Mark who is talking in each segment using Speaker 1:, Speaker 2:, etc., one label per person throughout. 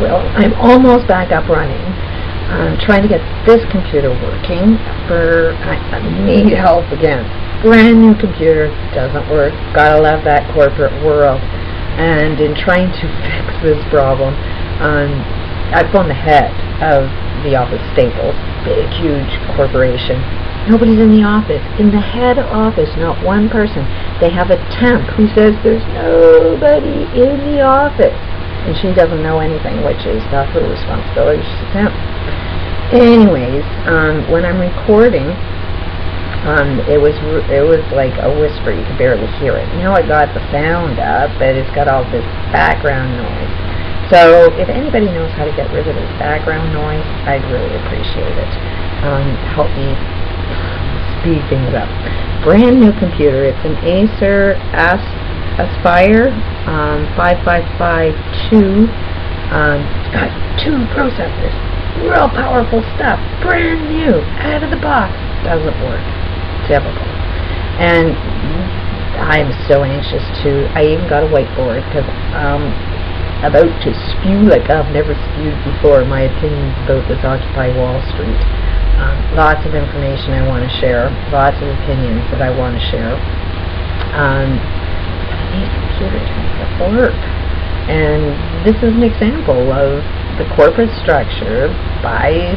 Speaker 1: Well, I'm almost back up running. I'm trying to get this computer working. I need help again. Brand new computer, doesn't work. Gotta love that corporate world. And in trying to fix this problem, I phoned the head of the office, Staples, big, huge corporation. Nobody's in the office. In the head office, not one person. They have a temp who says there's nobody in the office. And she doesn't know anything, which is not her responsibility. She's a temp. Anyways, when I'm recording, it was like a whisper. You could barely hear it. Now I got the sound up, but it's got all this background noise. So if anybody knows how to get rid of this background noise, I'd really appreciate it. Help me speed things up. Brand new computer. It's an Acer Aspire 5552. It's got 2 processors. Real powerful stuff. Brand new. Out of the box. Doesn't work. Typical. And I'm so anxious to. I even got a whiteboard because about to spew like I've never spewed before my opinions about this Occupy Wall Street. Lots of information I want to share, lots of opinions that I want to share. I need a computer to make it work. And this is an example of the corporate structure buys,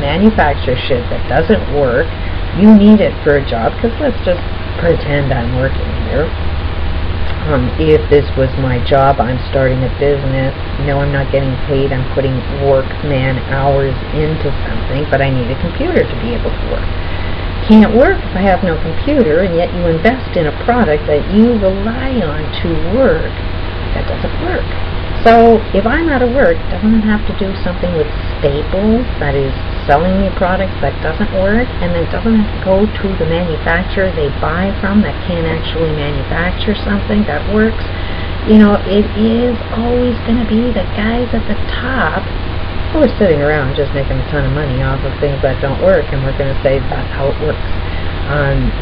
Speaker 1: manufactures shit that doesn't work. You need it for a job, because let's just pretend I'm working here. If this was my job, I'm starting a business. No, I'm not getting paid. I'm putting workman hours into something, but I need a computer to be able to work. Can't work if I have no computer, and yet you invest in a product that you rely on to work. That doesn't work. So if I'm out of work, doesn't it have to do something with Staples, that is selling me products that doesn't work, and then doesn't have to go to the manufacturer they buy from that can't actually manufacture something that works? It is always going to be the guys at the top who are sitting around just making a ton of money off of things that don't work, and we're going to say that's how it works.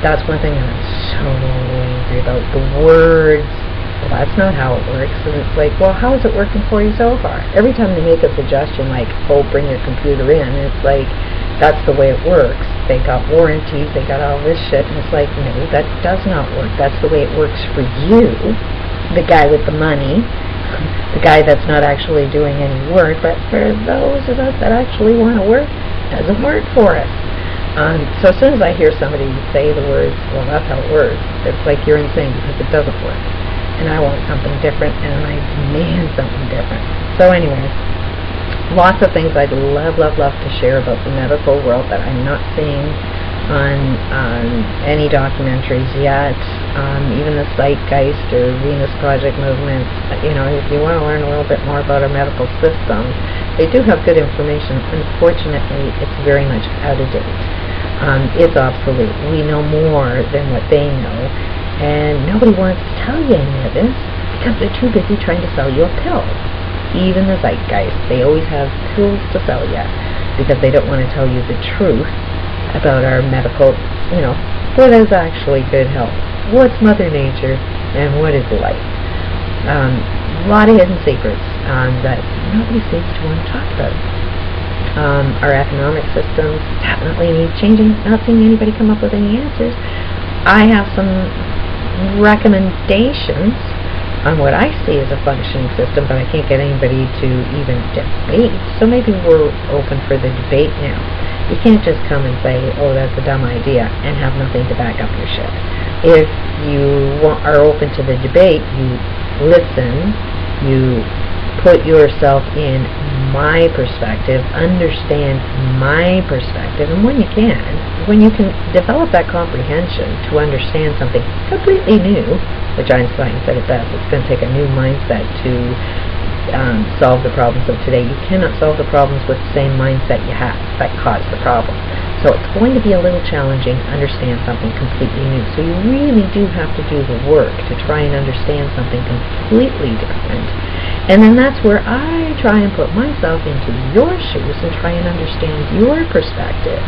Speaker 1: That's one thing that I'm so angry about. The words, well, that's not how it works. And it's like, well, how is it working for you so far? Every time they make a suggestion like, oh, bring your computer in, it's like, that's the way it works. They got warranties, they got all this shit, and it's like, no, that does not work. That's the way it works for you, the guy with the money, the guy that's not actually doing any work. But for those of us that actually want to work, it doesn't work for us. So as soon as I hear somebody say the words, well, that's how it works, it's like, you're insane, because it doesn't work. And I want something different, and I demand something different. So anyways, lots of things I'd love to share about the medical world that I'm not seeing on any documentaries yet. Even the Zeitgeist or Venus Project movement, if you want to learn a little bit more about our medical system, they do have good information. Unfortunately, it's very much out of date. It's obsolete. We know more than what they know. And nobody wants to tell you any of this because they're too busy trying to sell you a pill. Even the Zeitgeist, they always have pills to sell you because they don't want to tell you the truth about our medical, what is actually good health, what's Mother Nature, and what is life. A lot of hidden secrets that nobody seems to want to talk about. Our economic system definitely needs changing. Not seeing anybody come up with any answers. I have some recommendations on what I see as a functioning system, but I can't get anybody to even debate. So maybe we're open for the debate now. You can't just come and say, oh, that's a dumb idea, and have nothing to back up your shit. If you are open to the debate, you listen, you put yourself in my perspective, understand my perspective, and when you can develop that comprehension to understand something completely new, which Einstein said it best, it's going to take a new mindset to solve the problems of today. You cannot solve the problems with the same mindset you had that caused the problem. So it's going to be a little challenging to understand something completely new. So you really do have to do the work to try and understand something completely different. And then that's where I try and put myself into your shoes and try and understand your perspective.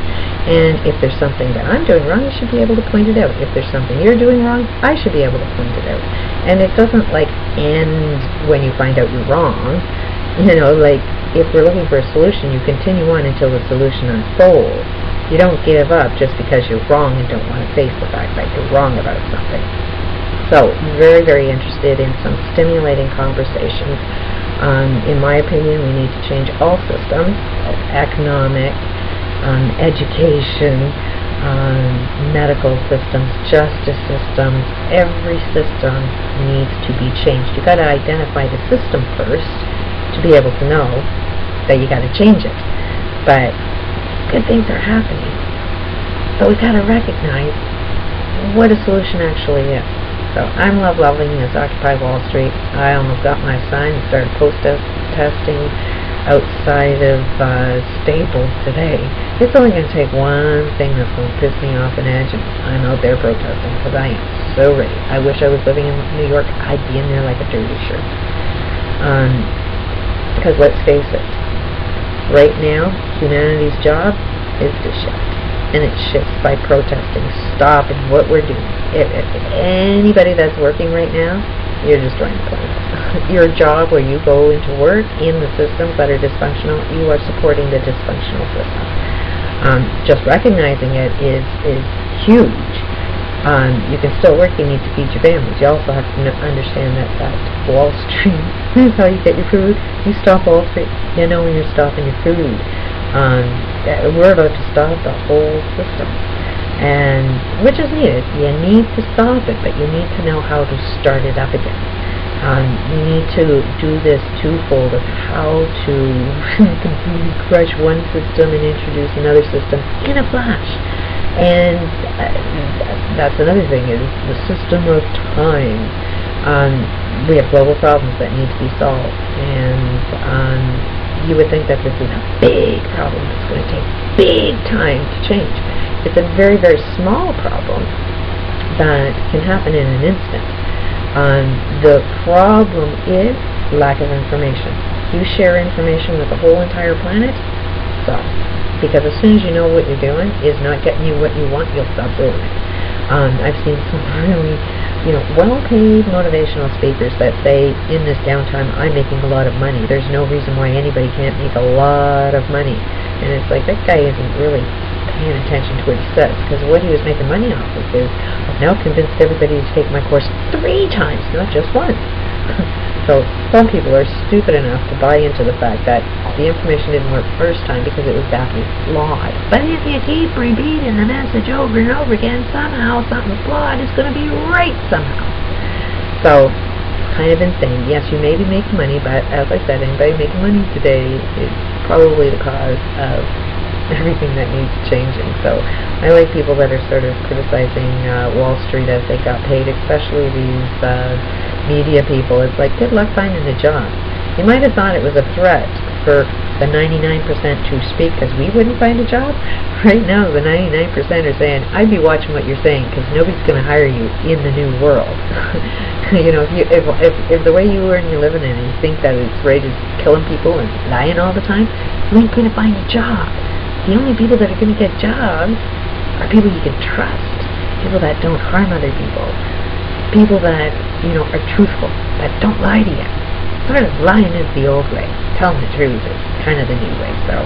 Speaker 1: And if there's something that I'm doing wrong, you should be able to point it out. If there's something you're doing wrong, I should be able to point it out. And it doesn't end when you find out you're wrong. Like if we're looking for a solution, you continue on until the solution unfolds. You don't give up just because you're wrong and don't want to face the fact that you're wrong about something. So, very, very interested in some stimulating conversations. In my opinion, we need to change all systems: economic, education, medical systems, justice systems. Every system needs to be changed. You've got to identify the system first to be able to know that you got to change it. But good things are happening. But we've got to recognize what a solution actually is. So I'm loving this Occupy Wall Street. I almost got my sign and started protesting outside of Staples today. It's only going to take one thing that's going to piss me off an edge, and I'm out there protesting because I am so ready. I wish I was living in New York. I'd be in there like a dirty shirt. Because let's face it, right now, humanity's job is to shift. And it shifts by protesting, stopping what we're doing. If anybody that's working right now, you're destroying the planet. Your job where you go into work in the systems that are dysfunctional, you are supporting the dysfunctional system. Just recognizing it is huge. You can still work, you need to feed your families. You also have to understand that Wall Street is how you get your food. You stop Wall Street, you know when you're stopping your food. We're about to stop the whole system, and which is needed. You need to stop it, but you need to know how to start it up again. You need to do this twofold of how to completely crush one system and introduce another system in a flash. And that's another thing, is the system of time. We have global problems that need to be solved, and you would think that this is a big problem that's going to take big time to change. It's a very, very small problem that can happen in an instant. The problem is lack of information. You share information with the whole entire planet, so because as soon as you know what you're doing is not getting you what you want, you'll stop doing it. I've seen some really well-paid motivational speakers that say, in this downtime, I'm making a lot of money. There's no reason why anybody can't make a lot of money. And it's like, that guy isn't really paying attention to what he says, because what he was making money off of is, I've now convinced everybody to take my course 3 times, not just once. So some people are stupid enough to buy into the fact that the information didn't work first time because it was badly flawed. But if you keep repeating the message over and over again, somehow something flawed is going to be right somehow. So, kind of insane. Yes, you may be making money, but as I said, anybody making money today is probably the cause of everything that needs changing. So I like people that are sort of criticizing Wall Street as they got paid, especially these media people. It's like, good luck finding a job. You might have thought it was a threat for the 99% to speak because we wouldn't find a job. Right now, the 99% are saying, I'd be watching what you're saying because nobody's going to hire you in the new world. If the way you earn your living and you think that it's right is killing people and lying all the time, you ain't going to find a job. The only people that are going to get jobs are people you can trust, people that don't harm other people, people that, are truthful, that don't lie to you. Sort of lying is the old way. Telling the truth is kind of the new way. So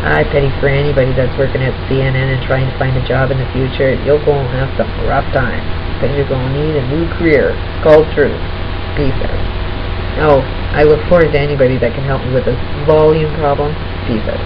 Speaker 1: I pity for anybody that's working at CNN and trying to find a job in the future. You'll go and have some rough time because you're going to need a new career. It's called truth. Peace out. Oh, I look forward to anybody that can help me with this volume problem. Peace out.